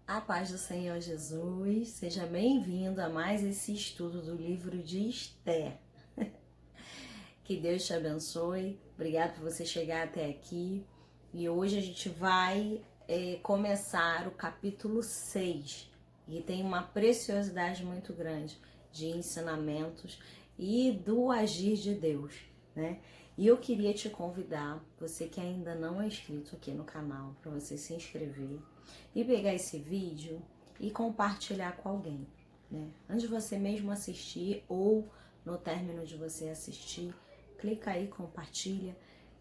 A paz do Senhor Jesus, seja bem-vindo a mais esse estudo do livro de Esther. Que Deus te abençoe, obrigado por você chegar até aqui. E hoje a gente vai começar o capítulo 6, e tem uma preciosidade muito grande de ensinamentos e do agir de Deus, né? E eu queria te convidar, você que ainda não é inscrito aqui no canal, para você se inscrever e pegar esse vídeo e compartilhar com alguém, né? Antes de você mesmo assistir ou no término de você assistir, clica aí, compartilha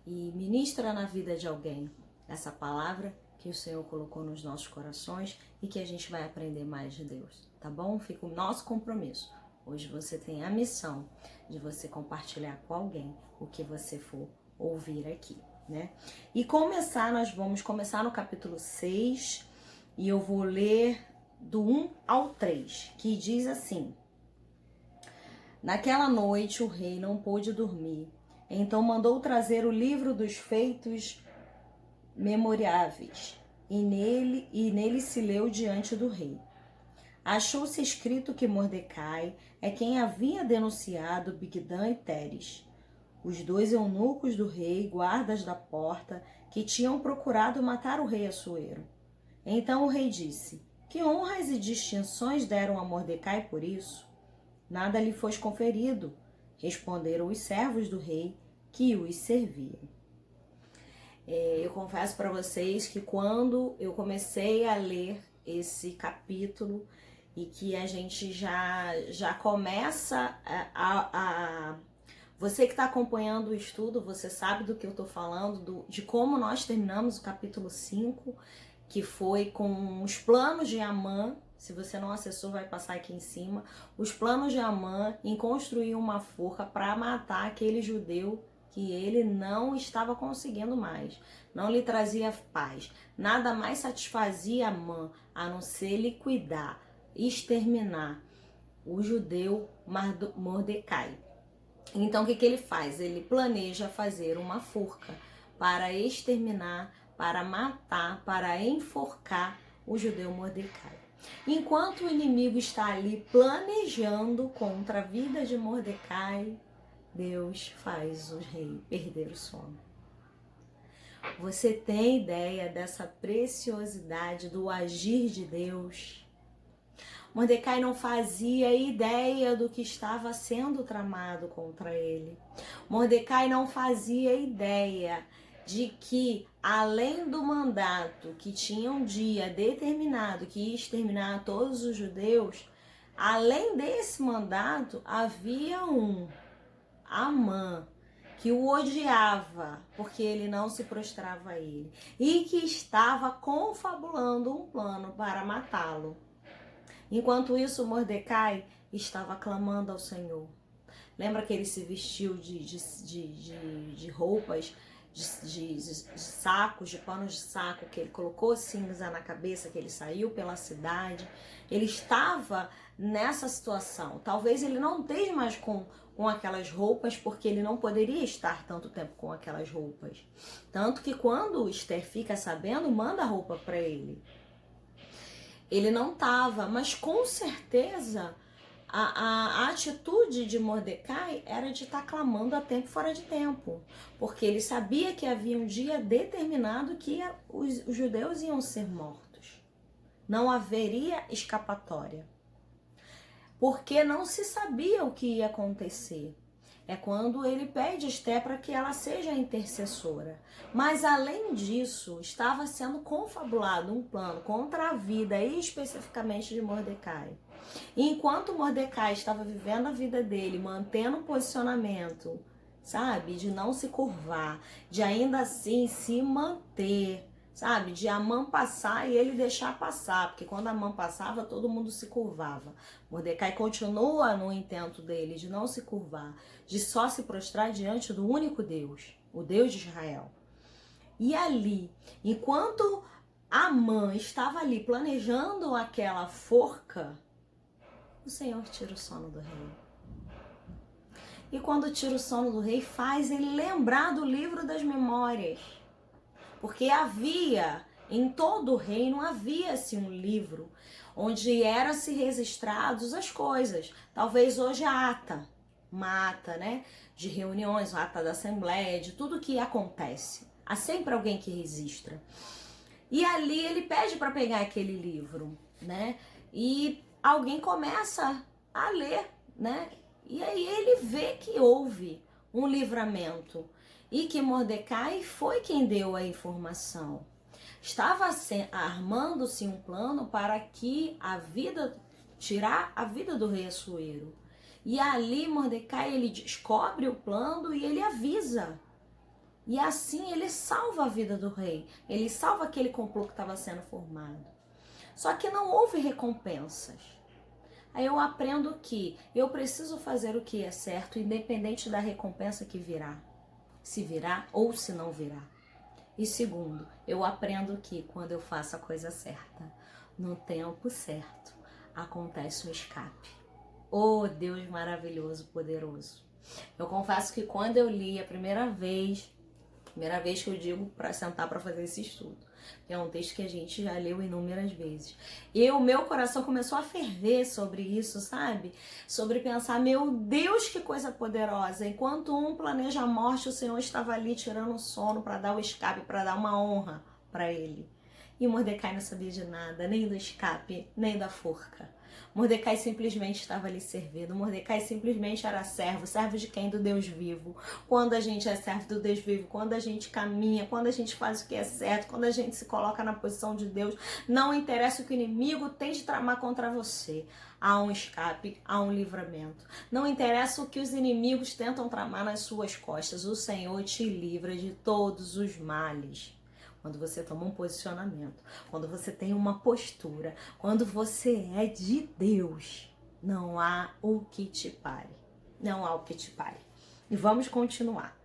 e ministra na vida de alguém essa palavra que o Senhor colocou nos nossos corações e que a gente vai aprender mais de Deus, tá bom? Fica o nosso compromisso. Hoje você tem a missão de você compartilhar com alguém o que você for ouvir aqui, né? E nós vamos começar no capítulo 6 e eu vou ler do 1 ao 3, que diz assim: Naquela noite o rei não pôde dormir, então mandou trazer o livro dos feitos memoráveis, e nele se leu diante do rei. Achou-se escrito que Mordecai é quem havia denunciado Bigdan e Teres, os dois eunucos do rei, guardas da porta, que tinham procurado matar o rei Assuero. Então o rei disse: Que honras e distinções deram a Mordecai por isso? Nada lhe foi conferido, responderam os servos do rei que os serviam. Eu confesso para vocês que quando eu comecei a ler esse capítulo e que a gente já começa Você que está acompanhando o estudo, você sabe do que eu estou falando, de como nós terminamos o capítulo 5, que foi com os planos de Amã. Se você não acessou, vai passar aqui em cima. Os planos de Amã em construir uma forca para matar aquele judeu que ele não estava conseguindo mais, não lhe trazia paz. Nada mais satisfazia Amã a não ser liquidar, exterminar o judeu Mordecai. Então o que ele faz? Ele planeja fazer uma forca para exterminar, para matar, para enforcar o judeu Mordecai. Enquanto o inimigo está ali planejando contra a vida de Mordecai, Deus faz o rei perder o sono. Você tem ideia dessa preciosidade do agir de Deus? Mordecai não fazia ideia do que estava sendo tramado contra ele. Mordecai não fazia ideia de que, além do mandato que tinha um dia determinado que ia exterminar todos os judeus, além desse mandato havia um Amã, que o odiava porque ele não se prostrava a ele e que estava confabulando um plano para matá-lo. Enquanto isso, Mordecai estava clamando ao Senhor. Lembra que ele se vestiu de roupas, de sacos, de panos de saco, que ele colocou cinza na cabeça, que ele saiu pela cidade. Ele estava nessa situação. Talvez ele não esteja mais com aquelas roupas, porque ele não poderia estar tanto tempo com aquelas roupas. Tanto que quando Esther fica sabendo, manda a roupa para ele. Ele não estava, mas com certeza a atitude de Mordecai era de estar clamando a tempo fora de tempo, porque ele sabia que havia um dia determinado que os judeus iam ser mortos. Não haveria escapatória, porque não se sabia o que ia acontecer. É quando ele pede a Esther para que ela seja a intercessora. Mas além disso, estava sendo confabulado um plano contra a vida, e especificamente de Mordecai. E enquanto Mordecai estava vivendo a vida dele, mantendo o posicionamento, sabe, de não se curvar, de ainda assim se manter, sabe, de Amã passar e ele deixar passar, porque quando Amã passava, todo mundo se curvava. Mordecai continua no intento dele de não se curvar, de só se prostrar diante do único Deus, o Deus de Israel. E ali, enquanto Amã estava ali planejando aquela forca, o Senhor tira o sono do rei. E quando tira o sono do rei, faz ele lembrar do livro das memórias. Porque havia Em todo o reino havia-se um livro onde eram-se registrados as coisas. Talvez hoje a ata, uma ata, né, de reuniões, uma ata da assembleia, de tudo que acontece. Há sempre alguém que registra. E ali ele pede para pegar aquele livro, né? E alguém começa a ler, né? E aí ele vê que houve um livramento e que Mordecai foi quem deu a informação. Estava armando-se um plano para que tirar a vida do rei Assuero. E ali Mordecai ele descobre o plano e ele avisa. E assim ele salva a vida do rei. Ele salva aquele complô que estava sendo formado. Só que não houve recompensas. Aí eu aprendo que eu preciso fazer o que é certo, independente da recompensa que virá. Se virá ou se não virá. E segundo, eu aprendo que quando eu faço a coisa certa, no tempo certo, acontece um escape. Oh, Deus maravilhoso, poderoso. Eu confesso que quando eu li a primeira vez que eu digo para sentar para fazer esse estudo, é um texto que a gente já leu inúmeras vezes. E o meu coração começou a ferver sobre isso, sabe? Sobre pensar, meu Deus, que coisa poderosa. Enquanto um planeja a morte, o Senhor estava ali tirando o sono para dar o escape, para dar uma honra para ele. E Mordecai não sabia de nada, nem do escape, nem da forca. Mordecai simplesmente estava ali servindo. Mordecai simplesmente era servo de quem? Do Deus vivo. Quando a gente é servo do Deus vivo, quando a gente caminha, quando a gente faz o que é certo, quando a gente se coloca na posição de Deus, não interessa o que o inimigo tente tramar contra você. Há um escape, há um livramento. Não interessa o que os inimigos tentam tramar nas suas costas. O Senhor te livra de todos os males. Quando você toma um posicionamento, quando você tem uma postura, quando você é de Deus, não há o que te pare. Não há o que te pare. E vamos continuar.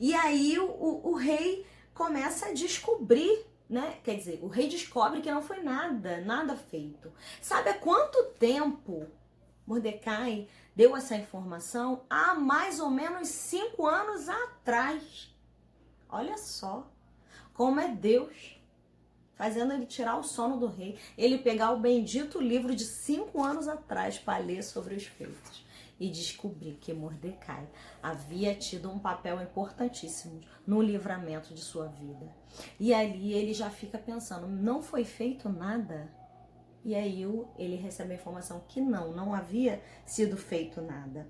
E aí o rei começa a descobrir, né? Quer dizer, o rei descobre que não foi nada feito. Sabe há quanto tempo Mordecai deu essa informação? Há mais ou menos 5 anos atrás. Olha só. Como é Deus, fazendo ele tirar o sono do rei, ele pegar o bendito livro de 5 anos atrás para ler sobre os feitos e descobrir que Mordecai havia tido um papel importantíssimo no livramento de sua vida. E ali ele já fica pensando, não foi feito nada? E aí ele recebe a informação que não havia sido feito nada.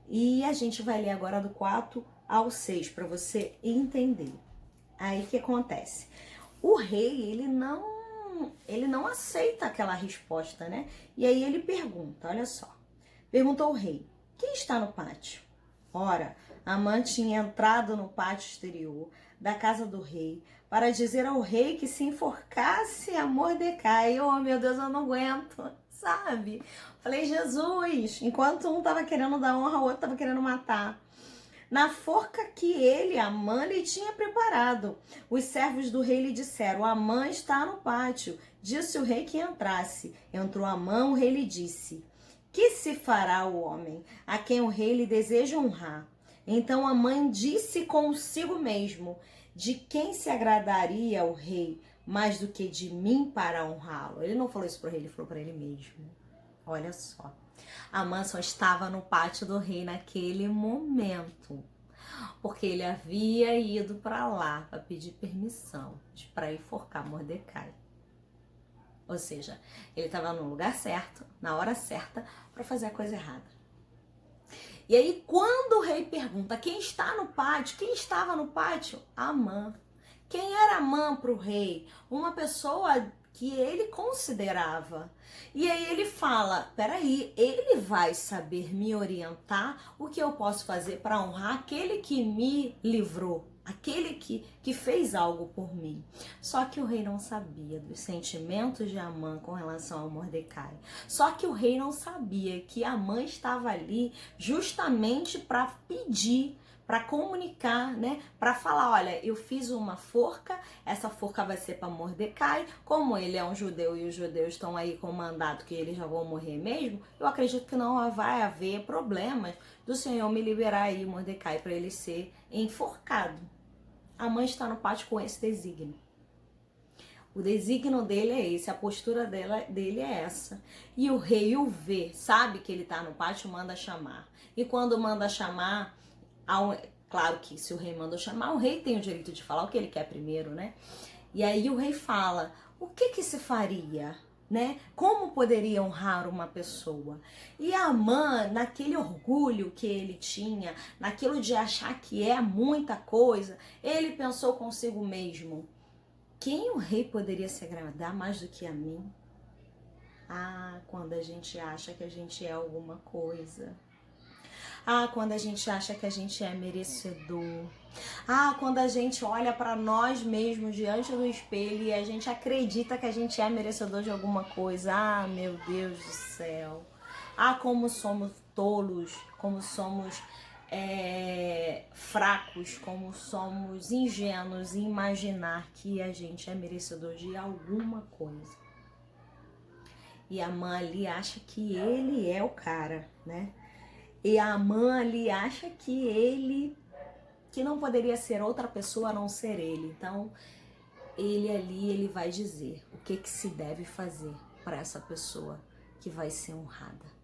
E a gente vai ler agora do 4 ao 6 para você entender. Aí o que acontece? O rei, ele não aceita aquela resposta, né? E aí ele pergunta, olha só. Perguntou o rei, quem está no pátio? Ora, Amã tinha entrado no pátio exterior da casa do rei para dizer ao rei que se enforcasse a Mordecai. Oh, meu Deus, eu não aguento, sabe? Falei, Jesus, enquanto um estava querendo dar honra, o outro estava querendo matar. Na forca que ele, Amã, lhe tinha preparado. Os servos do rei lhe disseram, Amã está no pátio. Disse o rei que entrasse. Entrou Amã, o rei lhe disse, que se fará o homem, a quem o rei lhe deseja honrar? Então Amã disse consigo mesmo, de quem se agradaria o rei, mais do que de mim para honrá-lo? Ele não falou isso para o rei, ele falou para ele mesmo. Olha só. Amã só estava no pátio do rei naquele momento, porque ele havia ido para lá para pedir permissão para enforcar Mordecai. Ou seja, ele estava no lugar certo, na hora certa, para fazer a coisa errada. E aí, quando o rei pergunta quem está no pátio, quem estava no pátio? Amã. Quem era Amã para o rei? Uma pessoa que ele considerava. E aí ele fala, peraí, ele vai saber me orientar o que eu posso fazer para honrar aquele que me livrou, aquele que fez algo por mim. Só que o rei não sabia dos sentimentos de Amã com relação ao Mordecai. Só que o rei não sabia que Amã estava ali justamente para pedir, para comunicar, né? Para falar, olha, eu fiz uma forca, essa forca vai ser para Mordecai, como ele é um judeu e os judeus estão aí com o mandato que eles já vão morrer mesmo, eu acredito que não vai haver problemas do Senhor me liberar aí Mordecai para ele ser enforcado. A mãe está no pátio com esse desígnio. O desígnio dele é esse, a postura dele é essa. E o rei o vê, sabe que ele está no pátio, manda chamar. E quando manda chamar, claro que se o rei manda chamar, o rei tem o direito de falar o que ele quer primeiro, né? E aí o rei fala, o que se faria, né? Como poderia honrar uma pessoa? E Amã, naquele orgulho que ele tinha, naquilo de achar que é muita coisa, ele pensou consigo mesmo, quem o rei poderia se agradar mais do que a mim? Ah, quando a gente acha que a gente é alguma coisa. Ah, quando a gente acha que a gente é merecedor. Ah, quando a gente olha para nós mesmos diante do espelho e a gente acredita que a gente é merecedor de alguma coisa. Ah, meu Deus do céu. Ah, como somos tolos, como somos fracos, como somos ingênuos em imaginar que a gente é merecedor de alguma coisa. E a Amã ali acha que ele é o cara, né? E a Amã ali acha que não poderia ser outra pessoa a não ser ele. Então, ele vai dizer o que se deve fazer para essa pessoa que vai ser honrada.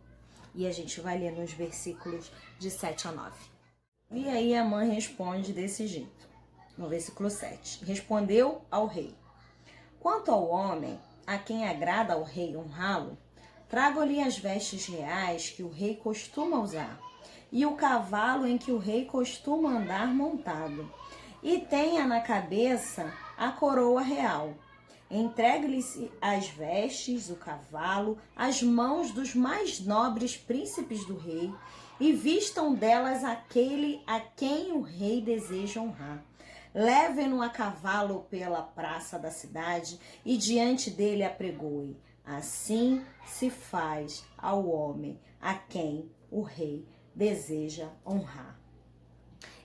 E a gente vai ler nos versículos de 7 a 9. E aí a Amã responde desse jeito, no versículo 7. Respondeu ao rei, quanto ao homem, a quem agrada ao rei honrá-lo, trago-lhe as vestes reais que o rei costuma usar, e o cavalo em que o rei costuma andar montado, e tenha na cabeça a coroa real. Entregue-lhe as vestes, o cavalo, as mãos dos mais nobres príncipes do rei, e vistam delas aquele a quem o rei deseja honrar. Levem-no a cavalo pela praça da cidade, e diante dele apregoe. Assim se faz ao homem a quem o rei deseja honrar.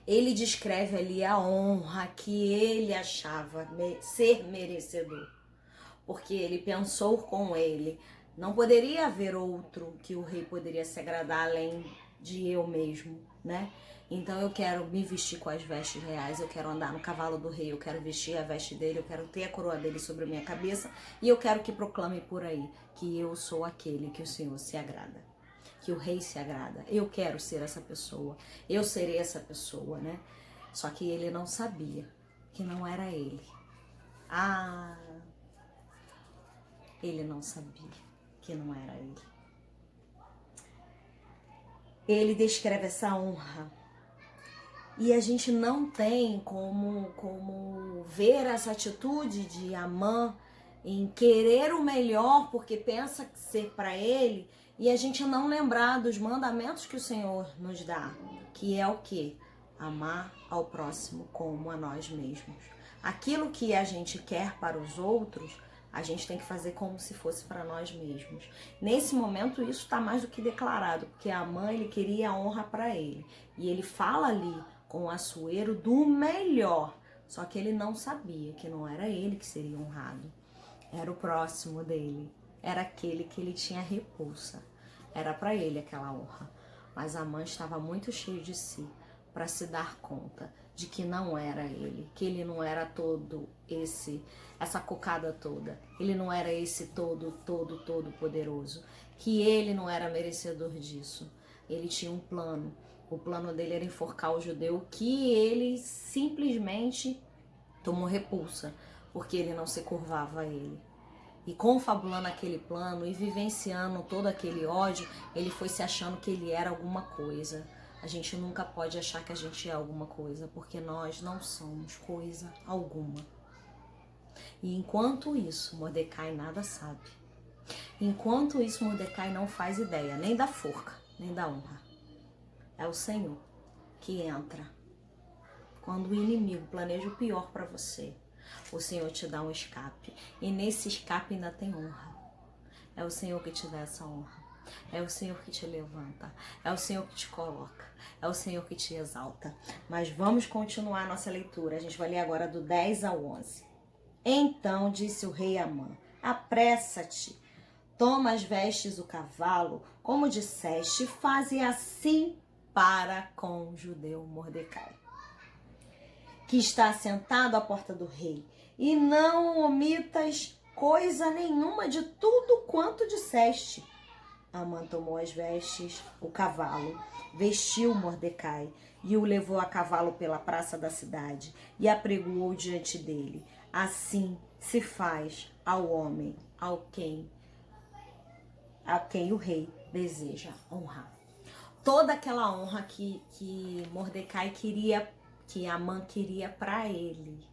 Ele descreve ali a honra que ele achava ser merecedor, porque ele pensou com ele, não poderia haver outro que o rei poderia se agradar além de eu mesmo, né? Então eu quero me vestir com as vestes reais, eu quero andar no cavalo do rei, eu quero vestir a veste dele, eu quero ter a coroa dele sobre a minha cabeça e eu quero que proclame por aí que eu sou aquele que o Senhor se agrada, que o rei se agrada. Eu quero ser essa pessoa, eu serei essa pessoa, né? Só que ele não sabia que não era ele. Ah, ele não sabia que não era ele. Ele descreve essa honra. E a gente não tem como ver essa atitude de Amã em querer o melhor porque pensa ser para ele e a gente não lembrar dos mandamentos que o Senhor nos dá, que é o quê? Amar ao próximo como a nós mesmos. Aquilo que a gente quer para os outros, a gente tem que fazer como se fosse para nós mesmos. Nesse momento isso está mais do que declarado, porque Amã ele queria a honra para ele. E ele fala ali com o Assuero do melhor. Só que ele não sabia que não era ele que seria honrado. Era o próximo dele. Era aquele que ele tinha repulsa. Era para ele aquela honra. Mas Amã estava muito cheio de si para se dar conta de que não era ele. Que ele não era todo essa cocada toda. Ele não era esse todo poderoso. Que ele não era merecedor disso. Ele tinha um plano. O plano dele era enforcar o judeu, que ele simplesmente tomou repulsa, porque ele não se curvava a ele. E confabulando aquele plano e vivenciando todo aquele ódio, ele foi se achando que ele era alguma coisa. A gente nunca pode achar que a gente é alguma coisa, porque nós não somos coisa alguma. E enquanto isso, Mordecai nada sabe. Enquanto isso, Mordecai não faz ideia, nem da forca, nem da honra. É o Senhor que entra. Quando o inimigo planeja o pior para você, o Senhor te dá um escape. E nesse escape ainda tem honra. É o Senhor que te dá essa honra. É o Senhor que te levanta. É o Senhor que te coloca. É o Senhor que te exalta. Mas vamos continuar a nossa leitura. A gente vai ler agora do 10 ao 11. Então disse o rei Amã, apressa-te, toma as vestes do cavalo, como disseste, e faze assim para com o judeu Mordecai, que está sentado à porta do rei. e não omitas coisa nenhuma de tudo quanto disseste. Amã tomou as vestes, o cavalo, vestiu Mordecai e o levou a cavalo pela praça da cidade e apregoou diante dele. Assim se faz ao homem a quem o rei deseja honrar. Toda aquela honra que Mordecai queria, que Amã queria para ele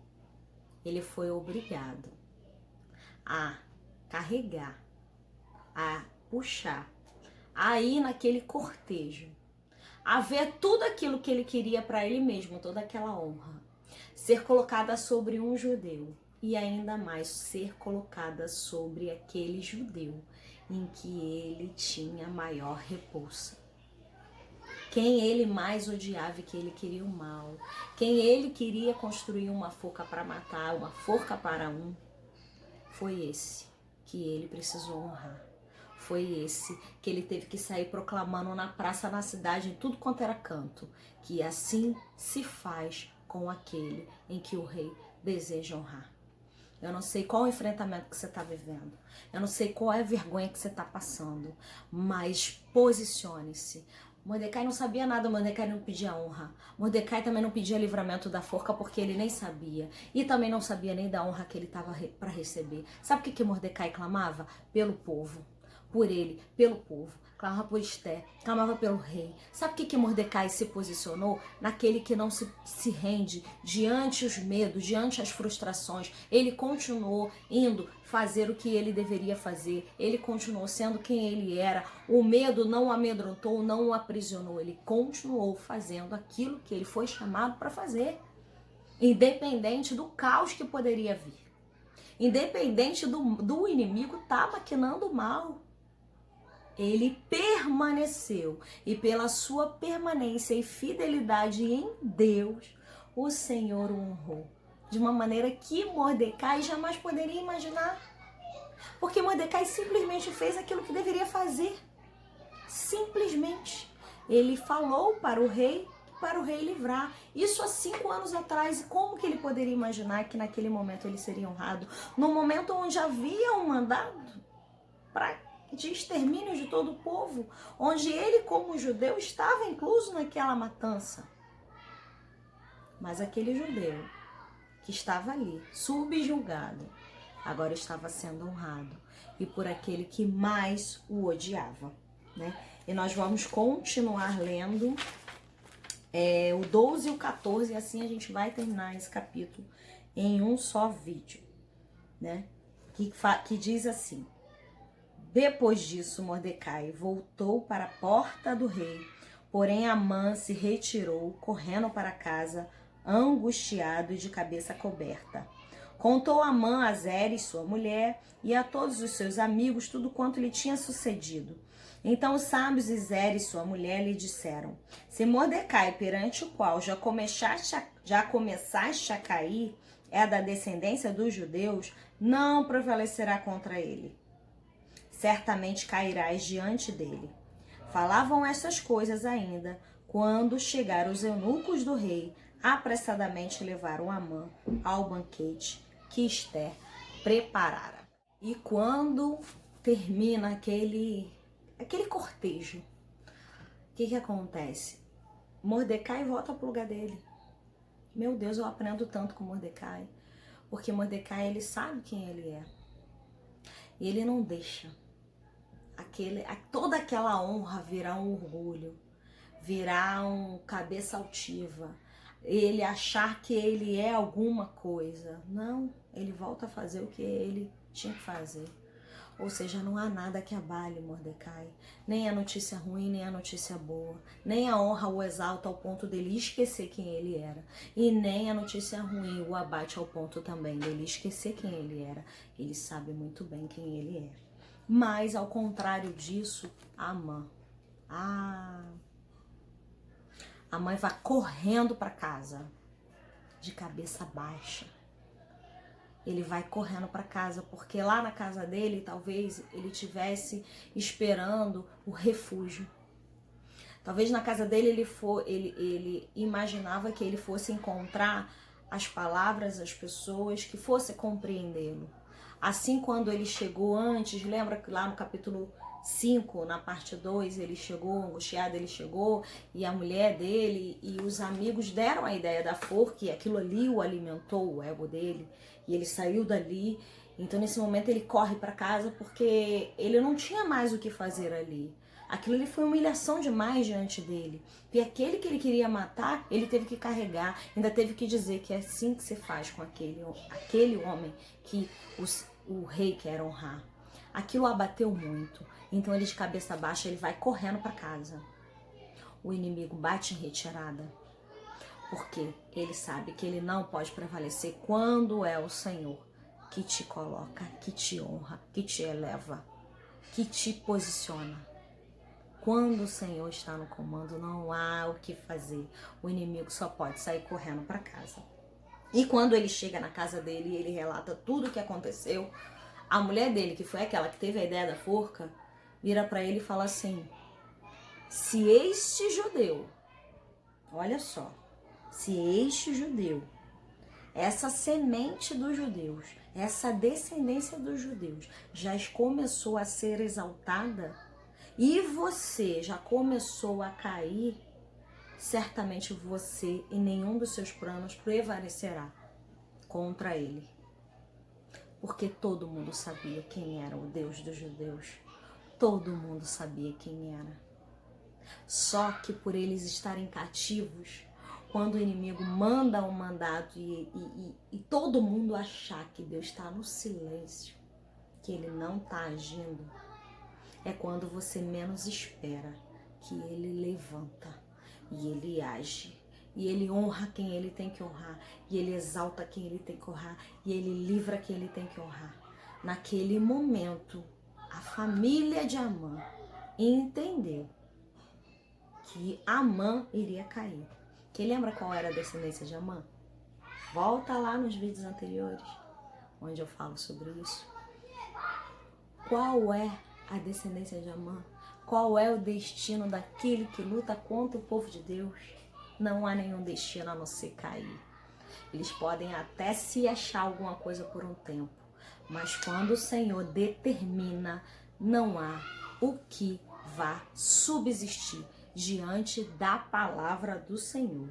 foi obrigado a carregar, a puxar, a ir naquele cortejo, a ver tudo aquilo que ele queria para ele mesmo, toda aquela honra, ser colocada sobre um judeu e ainda mais ser colocada sobre aquele judeu em que ele tinha maior repulsa. Quem ele mais odiava e que ele queria o mal, quem ele queria construir uma forca para matar, uma forca para um, foi esse que ele precisou honrar. Foi esse que ele teve que sair proclamando na praça, na cidade, em tudo quanto era canto, que assim se faz com aquele em que o rei deseja honrar. Eu não sei qual o enfrentamento que você está vivendo, eu não sei qual é a vergonha que você está passando, mas posicione-se. Mordecai não sabia nada, Mordecai não pedia honra. Mordecai também não pedia livramento da forca porque ele nem sabia. E também não sabia nem da honra que ele estava para receber. Sabe o que Mordecai clamava? Pelo povo. Por ele, pelo povo. Clamava por Esther, clamava pelo rei. Sabe o que Mordecai se posicionou? Naquele que não se rende diante os medos, diante as frustrações. Ele continuou indo fazer o que ele deveria fazer. Ele continuou sendo quem ele era. O medo não o amedrontou, não o aprisionou. Ele continuou fazendo aquilo que ele foi chamado para fazer. Independente do caos que poderia vir. Independente do inimigo estar maquinando mal. Ele permaneceu e pela sua permanência e fidelidade em Deus, o Senhor o honrou. De uma maneira que Mordecai jamais poderia imaginar. Porque Mordecai simplesmente fez aquilo que deveria fazer. Simplesmente. Ele falou para o rei livrar. Isso há 5 anos atrás. E como que ele poderia imaginar que naquele momento ele seria honrado? No momento onde havia um mandado de extermínio de todo o povo, onde ele, como judeu, estava incluso naquela matança. Mas aquele judeu que estava ali, subjugado, agora estava sendo honrado, e por aquele que mais o odiava, né? E nós vamos continuar lendo o 12 e o 14, e assim a gente vai terminar esse capítulo em um só vídeo, né? Que diz assim: depois disso, Mordecai voltou para a porta do rei, porém Amã se retirou, correndo para casa, angustiado e de cabeça coberta. Contou Amã a Zeres, sua mulher, e a todos os seus amigos tudo quanto lhe tinha sucedido. Então os sábios e Zeres, sua mulher, lhe disseram: se Mordecai, perante o qual já começaste a cair, é da descendência dos judeus, não prevalecerá contra ele. Certamente cairás diante dele. Falavam essas coisas ainda, quando chegaram os eunucos do rei, apressadamente levaram Amã ao banquete que Esther preparara. E quando termina aquele cortejo, o que acontece? Mordecai volta pro lugar dele. Meu Deus, eu aprendo tanto com Mordecai, porque Mordecai, ele sabe quem ele é. E ele não deixa toda aquela honra virar um orgulho, virar um cabeça altiva, ele achar que ele é alguma coisa. Não, ele volta a fazer o que ele tinha que fazer. Ou seja, não há nada que abale Mordecai, nem a notícia ruim, nem a notícia boa, nem a honra o exalta ao ponto dele esquecer quem ele era, e nem a notícia ruim o abate ao ponto também dele esquecer quem ele era. Ele sabe muito bem quem ele é. Mas, ao contrário disso, Amã vai correndo para casa, de cabeça baixa. Ele vai correndo para casa, porque lá na casa dele, talvez ele tivesse esperando o refúgio. Talvez na casa dele ele imaginava que ele fosse encontrar as palavras às pessoas, que fosse compreendê-lo. Assim, quando ele chegou antes, lembra que lá no capítulo 5, na parte 2, ele chegou, angustiado ele chegou, e a mulher dele e os amigos deram a ideia da forca, e aquilo ali o alimentou, o ego dele, e ele saiu dali. Então, nesse momento, ele corre para casa porque ele não tinha mais o que fazer ali. Aquilo ali foi humilhação demais diante dele. E aquele que ele queria matar, ele teve que carregar, ainda teve que dizer que é assim que se faz com aquele homem que o rei quer honrar. Aquilo abateu muito. Então ele de cabeça baixa, ele vai correndo para casa. O inimigo bate em retirada. Porque ele sabe que ele não pode prevalecer quando é o Senhor que te coloca, que te honra, que te eleva, que te posiciona. Quando o Senhor está no comando, não há o que fazer. O inimigo só pode sair correndo para casa. E quando ele chega na casa dele, ele relata tudo o que aconteceu. A mulher dele, que foi aquela que teve a ideia da forca, vira para ele e fala assim: se este judeu, olha só, se este judeu, essa semente dos judeus, essa descendência dos judeus já começou a ser exaltada e você já começou a cair, certamente você em nenhum dos seus planos prevalecerá contra ele. Porque todo mundo sabia quem era o Deus dos judeus. Todo mundo sabia quem era. Só que por eles estarem cativos, quando o inimigo manda um mandato e todo mundo achar que Deus está no silêncio, que ele não está agindo, é quando você menos espera que ele levanta e ele age. E ele honra quem ele tem que honrar. E ele exalta quem ele tem que honrar. E ele livra quem ele tem que honrar. Naquele momento, a família de Amã entendeu que Amã iria cair. Quem lembra qual era a descendência de Amã? Volta lá nos vídeos anteriores, onde eu falo sobre isso. Qual é a descendência de Amã? Qual é o destino daquele que luta contra o povo de Deus? Não há nenhum destino a não ser cair. Eles podem até se achar alguma coisa por um tempo, mas quando o Senhor determina, não há o que vá subsistir diante da palavra do Senhor.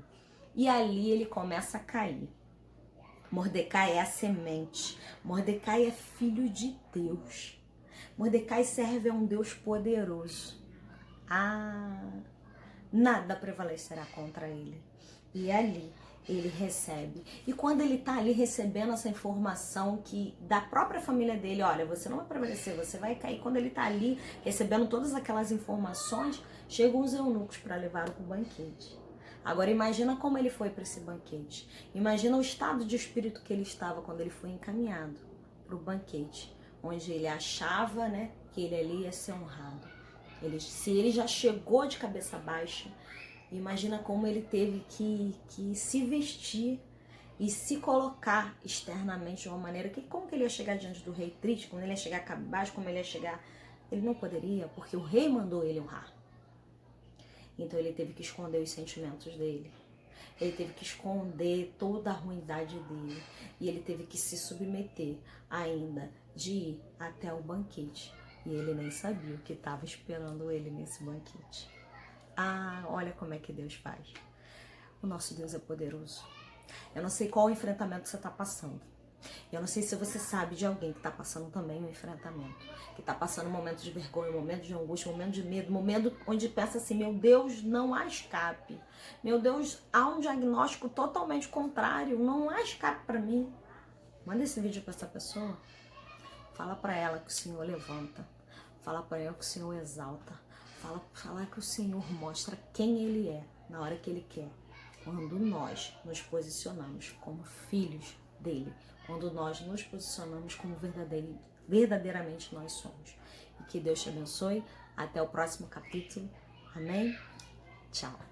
E ali ele começa a cair. Mordecai é a semente. Mordecai é filho de Deus. Mordecai serve a um Deus poderoso. Nada prevalecerá contra ele. E ali ele recebe. E quando ele está ali recebendo essa informação que da própria família dele, olha, você não vai prevalecer, você vai cair. Quando ele está ali recebendo todas aquelas informações, chegam os eunucos para levá-lo para o banquete. Agora imagina como ele foi para esse banquete. Imagina o estado de espírito que ele estava quando ele foi encaminhado para o banquete, onde ele achava, né, que ele ali ia ser honrado. Se ele já chegou de cabeça baixa, imagina como ele teve que se vestir e se colocar externamente de uma maneira que, como que ele ia chegar diante do rei triste, como ele ia chegar cabisbaixo, como ele ia chegar... Ele não poderia, porque o rei mandou ele honrar. Então ele teve que esconder os sentimentos dele. Ele teve que esconder toda a ruindade dele. E ele teve que se submeter ainda de ir até o banquete. E ele nem sabia o que estava esperando ele nesse banquete. Olha como é que Deus faz. O nosso Deus é poderoso. Eu não sei qual enfrentamento você está passando. Eu não sei se você sabe de alguém que está passando também um enfrentamento. Que está passando um momento de vergonha, um momento de angústia, um momento de medo, um momento onde pensa assim, meu Deus, não há escape. Meu Deus, há um diagnóstico totalmente contrário. Não há escape para mim. Manda esse vídeo para essa pessoa. Fala para ela que o Senhor levanta. Fala para ela que o Senhor exalta. Fala que o Senhor mostra quem Ele é na hora que Ele quer. Quando nós nos posicionamos como filhos dEle. Quando nós nos posicionamos como verdadeiramente nós somos. E que Deus te abençoe. Até o próximo capítulo. Amém? Tchau.